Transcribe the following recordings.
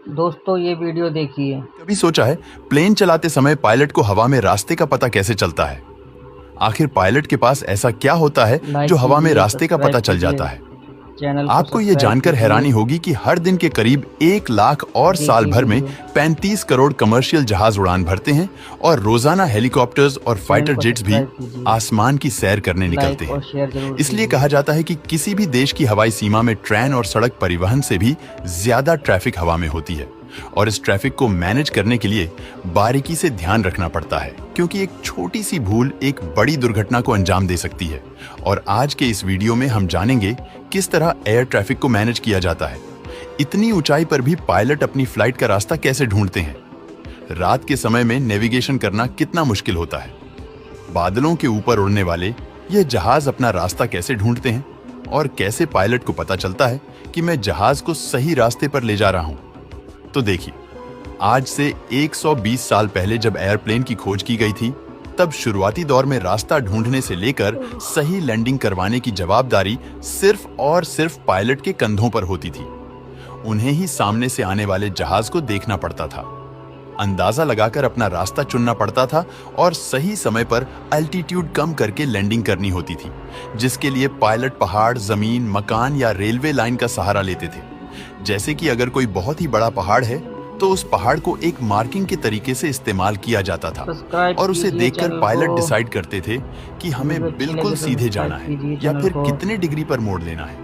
दोस्तों ये वीडियो देखिए। कभी सोचा है प्लेन चलाते समय पायलट को हवा में रास्ते का पता कैसे चलता है? आखिर पायलट के पास ऐसा क्या होता है लाइक जो हवा में कीजिए, रास्ते का सब्सक्राइब पता चल कीजिए, जाता है? चैनल को आपको ये सब्सक्राइब जानकर हैरानी कीजिए। होगी कि हर दिन के करीब 1 लाख और साल देखिए भर में वीडियो, 35 करोड़ कमर्शियल जहाज उड़ान भरते हैं और रोजाना हेलीकॉप्टर्स और चैनल फाइटर को जेट्स भी सब्सक्राइब कीजिए, आसमान की सैर करने निकलते लाइक और हैं। शेयर जरूर इसलिए कीजिए। कहा जाता है कि किसी भी देश की हवाई सीमा में ट्रेन और सड़क परिवहन से भी ज्यादा ट्रैफिक हवा में होती है और इस ट्रैफिक को मैनेज करने के लिए बारीकी से ध्यान रखना पड़ता है, क्योंकि एक छोटी सी भूल एक बड़ी दुर्घटना को अंजाम दे सकती है। और आज के इस वीडियो में हम जानेंगे किस तरह एयर ट्रैफिक को मैनेज किया जाता है। इतनी ऊंचाई पर भी पायलट अपनी फ्लाइट का रास्ता कैसे ढूंढते हैं? रात के समय में नेविगेशन करना कितना मुश्किल होता है? बादलों के ऊपर उड़ने वाले ये जहाज अपना रास्ता कैसे ढूंढते हैं? और कैसे पायलट को पता चलता है कि मैं जहाज को सही रास्ते पर ले जा रहा हूं? तो देखिए, आज से 120 साल पहले जब एयरप्लेन की खोज की गई थी, तब शुरुआती दौर में रास्ता ढूंढने से लेकर सही लैंडिंग करवाने की जवाबदारी सिर्फ और सिर्फ पायलट के कंधों पर होती थी। उन्हें ही सामने से आने वाले जहाज को देखना पड़ता था, अंदाजा लगाकर अपना रास्ता चुनना पड़ता था और सही समय पर अल्टीट्यूड कम करके लैंडिंग करनी होती थी, जिसके लिए पायलट पहाड़, जमीन, मकान या रेलवे लाइन का सहारा लेते थे। जैसे कि अगर कोई बहुत ही बड़ा पहाड़ है तो उस पहाड़ को एक मार्किंग के तरीके से इस्तेमाल किया जाता था सब्सक्राइब और उसे कीजिए देखकर चैनल पायलट को। डिसाइड करते थे कि हमें वीडियो अच्छी लगे बिल्कुल तो सीधे जाना सब्सक्राइब है कीजिए या चैनल फिर को। कितने डिग्री पर मोड़ लेना है।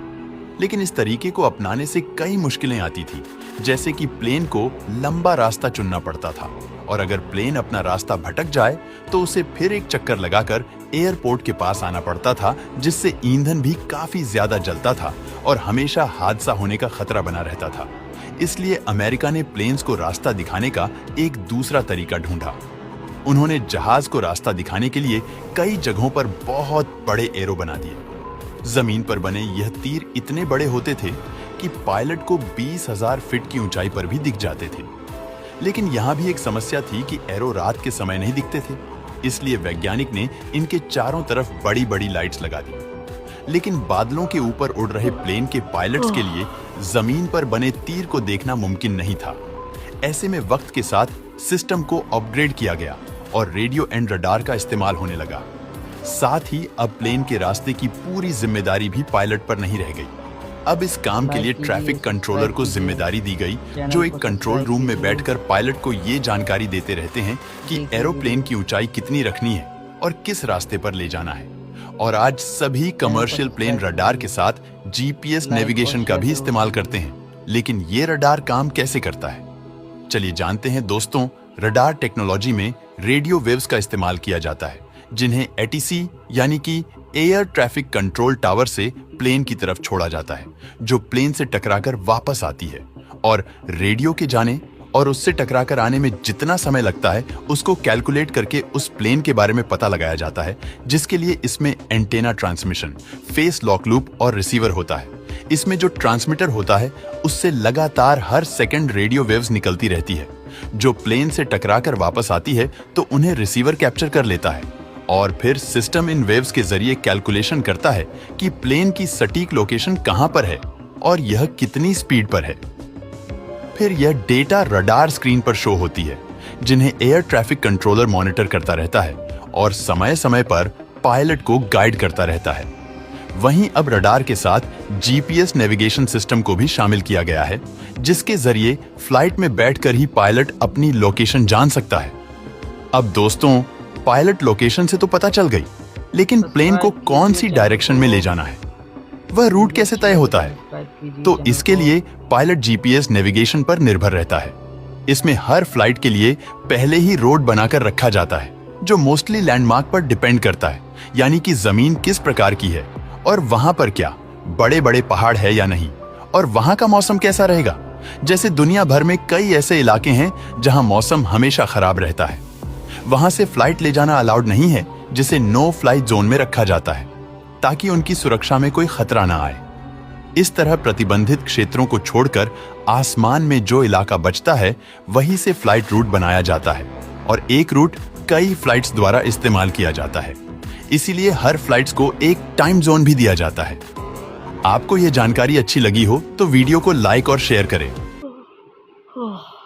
लेकिन इस तरीके को अपनाने से कई मुश्किलें आती थी, जैसे कि प्लेन को लंबा रास्ता चुनना पड़ता था और अगर प्लेन अपना रास्ता भटक जाए तो उसे फिर एक चक्कर लगाकर एयरपोर्ट के पास आना पड़ता था, जिससे ईंधन भी काफी ज्यादा जलता था और हमेशा हादसा होने का खतरा बना रहता था। इसलिए अमेरिका ने प्लेन्स को रास्ता दिखाने का एक दूसरा तरीका ढूंढा। उन्होंने जहाज को रास्ता दिखाने के लिए कई जगहों पर बहुत बड़े एरो बना दिए। जमीन पर बने यह तीर इतने बड़े होते थे कि पायलट को 20,000 फीट की ऊंचाई पर भी दिख जाते थे। लेकिन यहां भी एक समस्या थी कि एरो रात के समय नहीं दिखते थे, इसलिए वैज्ञानिक ने इनके चारों तरफ बड़ी बड़ी लाइट्स लगा दी। लेकिन बादलों के ऊपर उड़ रहे प्लेन के पायलट्स के लिए जमीन पर बने तीर को देखना मुमकिन नहीं था। ऐसे में वक्त के साथ सिस्टम को अपग्रेड किया गया और रेडियो एंड रडार का इस्तेमाल होने लगा। साथ ही अब प्लेन के रास्ते की पूरी जिम्मेदारी भी पायलट पर नहीं रह गई। अब इस काम के लिए ट्रैफिक कंट्रोलर को जिम्मेदारी दी गई, जो एक कंट्रोल रूम में बैठकर पायलट को ये जानकारी देते रहते हैं कि एरोप्लेन की ऊंचाई कितनी रखनी है और किस रास्ते पर ले जाना है। और आज सभी कमर्शियल प्लेन रडार के साथ जीपीएस नेविगेशन का भी इस्तेमाल करते हैं। लेकिन ये रडार काम कैसे करता है? चलिए जानते हैं दोस्तों। रडार टेक्नोलॉजी में रेडियो वेव्स का इस्तेमाल किया जाता है, जिन्हें एटीसी यानी कि एयर ट्रैफिक कंट्रोल टावर से प्लेन की तरफ छोड़ा जाता है, जो प्लेन से टकराकर वापस आती है। और रेडियो के जाने और उससे टकराकर आने में जितना समय लगता है उसको कैलकुलेट करके उस प्लेन के बारे में पता लगाया जाता है, जिसके लिए इसमें antenna transmission, face lock loop और रिसीवर होता है। इसमें जो ट्रांसमीटर होता है उससे लगातार हर सेकंड रेडियो वेव्स निकलती रहती है, जो प्लेन से टकराकर वापस आती है तो उन्हें रिसीवर कैप्चर कर लेता है और फिर सिस्टम इन वेव्स के जरिए कैलकुलेशन करता है कि प्लेन की सटीक लोकेशन कहां पर है और यह कितनी स्पीड पर है। फिर यह डेटा रडार स्क्रीन पर शो होती है, जिन्हें एयर ट्रैफिक कंट्रोलर मॉनिटर करता रहता है और समय समय पर पायलट को गाइड करता रहता है। वहीं अब रडार के साथ जीपीएस नेविगेशन सिस्टम को भी शामिल किया गया है, जिसके जरिए फ्लाइट में बैठकर ही पायलट अपनी लोकेशन जान सकता है। अब दोस्तों, पायलट लोकेशन से तो पता चल गई, लेकिन प्लेन को कौन सी डायरेक्शन में ले जाना है, वह रूट कैसे तय होता है? तो इसके लिए पायलट जीपीएस नेविगेशन पर निर्भर रहता है। इसमें हर फ्लाइट के लिए पहले ही रोड बनाकर रखा जाता है, जो मोस्टली लैंडमार्क पर डिपेंड करता है, यानी कि जमीन किस प्रकार की है और वहां पर क्या बड़े बड़े पहाड़ है या नहीं, और वहां का मौसम कैसा रहेगा। जैसे दुनिया भर में कई ऐसे इलाके हैं जहां मौसम हमेशा खराब रहता है, वहां से फ्लाइट ले जाना अलाउड नहीं है, जिसे नो फ्लाइट जोन में रखा जाता है ताकि उनकी सुरक्षा में कोई खतरा ना आए। इस तरह प्रतिबंधित क्षेत्रों को छोड़कर आसमान में जो इलाका बचता है वहीं से फ्लाइट रूट बनाया जाता है और एक रूट कई फ्लाइट्स द्वारा इस्तेमाल किया जाता है। इसीलिए हर फ्लाइट्स को एक टाइम जोन भी दिया जाता है। आपको यह जानकारी अच्छी लगी हो तो वीडियो को लाइक और शेयर करें। ओह!